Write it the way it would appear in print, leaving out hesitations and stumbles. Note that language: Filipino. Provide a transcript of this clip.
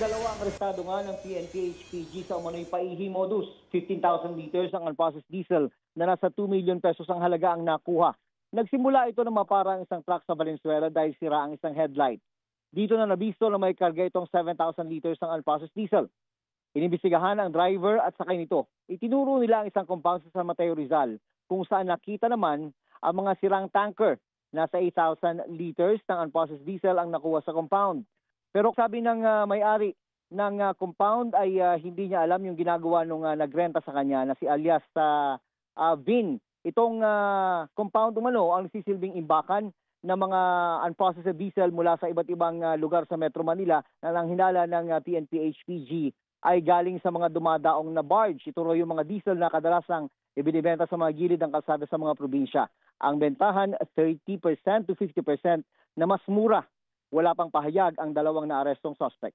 dalawa ang arestado nga ng PNP-HPG sa umano'y paihi modus. 15,000 liters ang unprocessed diesel na nasa 2 million pesos ang halaga ang nakuha. Nagsimula ito na mapara ang isang truck sa Valenzuela dahil sira ang isang headlight. Dito na nabisto na may karga itong 7,000 liters ng unprocessed diesel. Inimbestigahan ang driver at sakay nito. Itinuro nila ang isang compound sa San Mateo Rizal kung saan nakita naman ang mga sirang tanker. Nasa 8,000 liters ng unprocessed diesel ang nakuha sa compound. Pero sabi ng may-ari ng compound ay hindi niya alam yung ginagawa nung nagrenta sa kanya na si alias Vin. Itong compound umano ang nagsisilbing imbakan ng mga unprocessed diesel mula sa iba't ibang lugar sa Metro Manila na nang hinala ng PNP-HPG ay galing sa mga dumadaong na barge. Ito raw yung mga diesel na kadalasang ibinibenta sa mga gilid ng kalsada sa mga probinsya. Ang bentahan 30% to 50% na mas mura. Wala pang pahayag ang dalawang naarestong suspect.